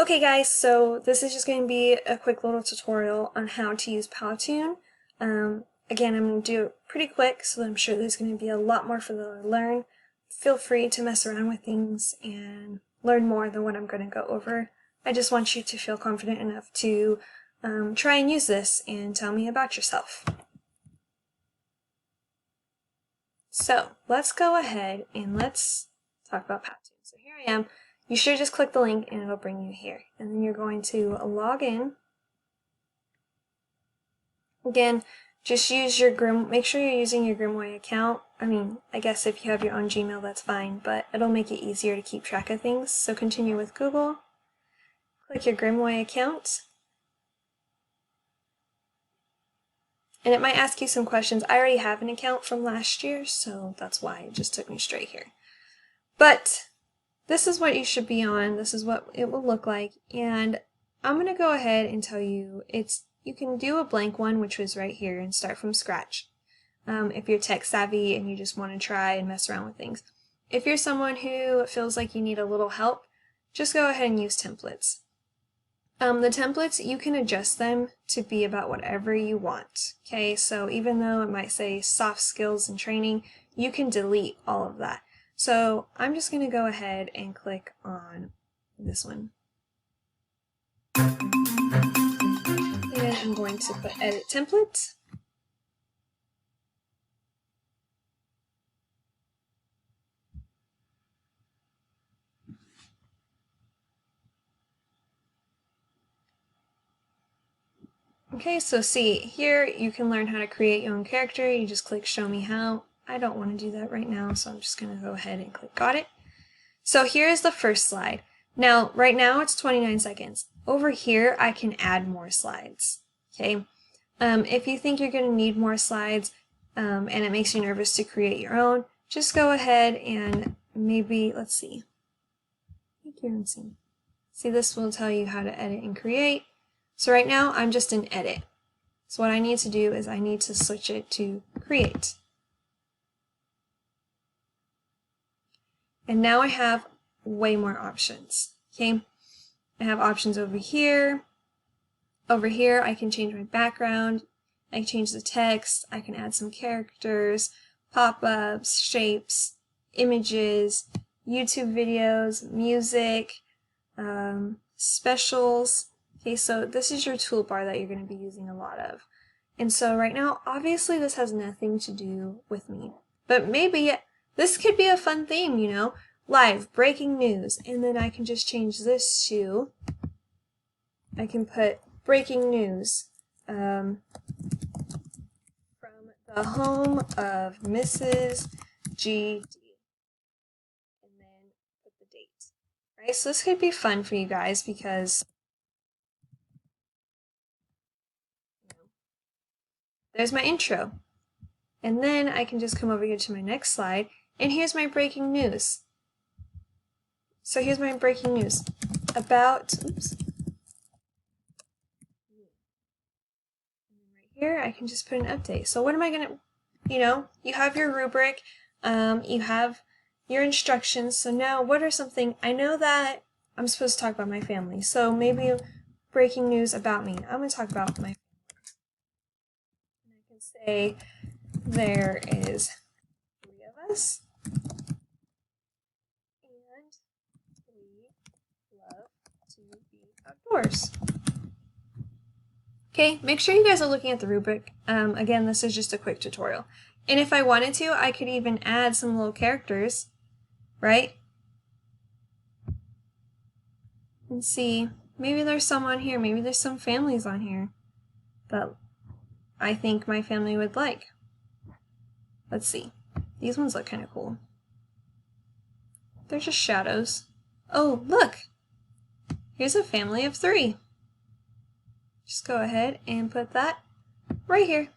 Okay guys, so this is just going to be a quick little tutorial on how to use powtoon. Again, I'm going to do it pretty quick, so I'm sure there's going to be a lot more for you to learn. Feel free to mess around with things and learn more than what I'm going to go over. I just want you to feel confident enough to try and use this and tell me about yourself. So let's go ahead and let's talk about powtoon. So here I am. You should just click the link and it'll bring you here. And then you're going to log in. Again, just use your make sure you're using your Grimway account. I guess if you have your own Gmail, that's fine, but it'll make it easier to keep track of things. So continue with Google. Click your Grimway account. And it might ask you some questions. I already have an account from last year, so that's why it just took me straight here. But this is what you should be on. This is what it will look like. And I'm going to go ahead and tell you you can do a blank one, which was right here, and start from scratch. If you're tech savvy and you just want to try and mess around with things. If you're someone who feels like you need a little help, just go ahead and use templates. The templates, you can adjust them to be about whatever you want. Okay, so even though it might say soft skills and training, you can delete all of that. So I'm just going to go ahead and click on this one. And I'm going to put edit template. Okay, so see, here you can learn how to create your own character. You just click show me how. I don't want to do that right now, so I'm just going to go ahead and click got it. So here's the first slide. Now, right now it's 29 seconds. Over here, I can add more slides. Okay, if you think you're going to need more slides and it makes you nervous to create your own, just go ahead and maybe, let's see. See, this will tell you how to edit and create. So right now, I'm just in edit. So what I need to do is I need to switch it to create. And now I have way more options. Okay, I have options over here. Over here, I can change my background. I can change the text. I can add some characters, pop-ups, shapes, images, YouTube videos, music, specials. Okay, so this is your toolbar that you're going to be using a lot of. And so right now, obviously this has nothing to do with me. But maybe this could be a fun theme, you know? Live, breaking news. And then I can just change this to, I can put breaking news from the home of Mrs. G.D. And then put the date. Right? So this could be fun for you guys because there's my intro. And then I can just come over here to my next slide, and here's my breaking news. So here's my breaking news about, oops. And right here, I can just put an update. So what am I going to, you have your rubric, you have your instructions. So now what are something, I know that I'm supposed to talk about my family. So maybe breaking news about me. I'm going to talk about my family. And I can say, there is 3 of us, and we love to be outdoors. Okay, make sure you guys are looking at the rubric. Again, this is just a quick tutorial. And if I wanted to, I could even add some little characters, right? And see, maybe there's some on here, maybe there's some families on here that I think my family would like. Let's see. These ones look kind of cool. They're just shadows. Oh, look! Here's a family of 3. Just go ahead and put that right here.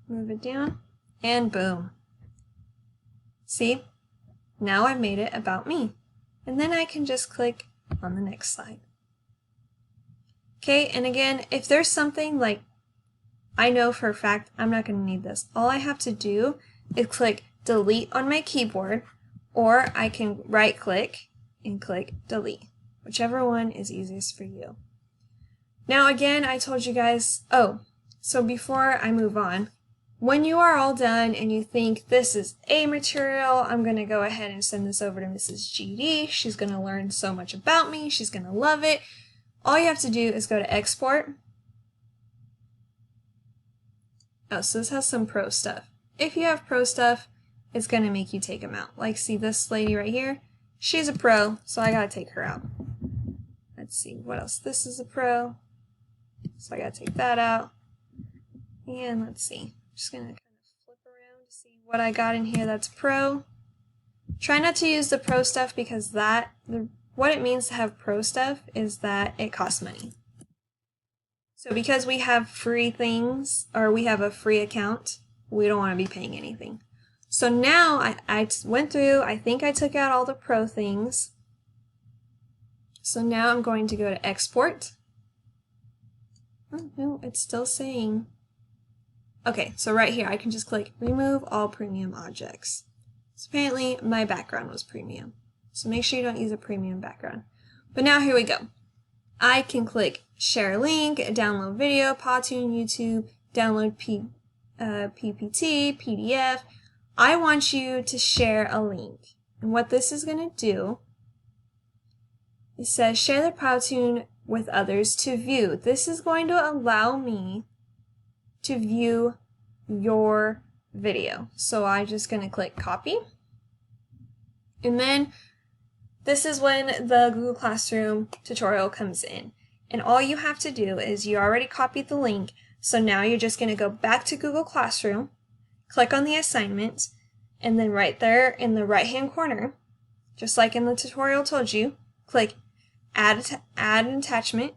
Move it down, and boom. See? Now I've made it about me. And then I can just click on the next slide. Okay, and again, if there's something like, I know for a fact I'm not going to need this. All I have to do is click delete on my keyboard, or I can right click and click delete, whichever one is easiest for you. Now again, I told you guys, so before I move on, when you are all done and you think this is A material, I'm going to go ahead and send this over to Mrs. GD. She's going to learn so much about me. She's going to love it. All you have to do is go to export. Oh, so this has some pro stuff. If you have pro stuff, it's going to make you take them out. Like, see this lady right here? She's a pro, so I got to take her out. Let's see, what else? This is a pro, so I got to take that out. And let's see. Just going to kind of flip around to see what I got in here that's pro. Try not to use the pro stuff because what it means to have pro stuff is that it costs money. So because we have free things, or we have a free account, we don't want to be paying anything. So now I went through, I think I took out all the pro things. So now I'm going to go to export. Oh no, it's still saying. Okay, so right here I can just click remove all premium objects. So apparently my background was premium. So make sure you don't use a premium background. But now here we go. I can click share link, download video, powtoon, YouTube, download PPT, PDF. I want you to share a link. And what this is going to do, it says share the powtoon with others to view. This is going to allow me to view your video. So I'm just going to click copy. And then this is when the Google Classroom tutorial comes in. And all you have to do is you already copied the link, so now you're just going to go back to Google Classroom, click on the assignment, and then right there in the right-hand corner, just like in the tutorial told you, click add an attachment,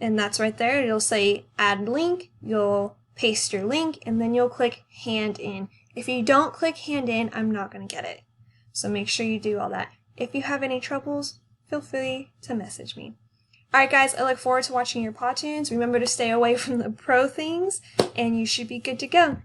and that's right there. It'll say add link, you'll paste your link, and then you'll click hand in. If you don't click hand in, I'm not going to get it. So make sure you do all that. If you have any troubles, feel free to message me. Alright guys, I look forward to watching your powtoons. Remember to stay away from the pro things, and you should be good to go.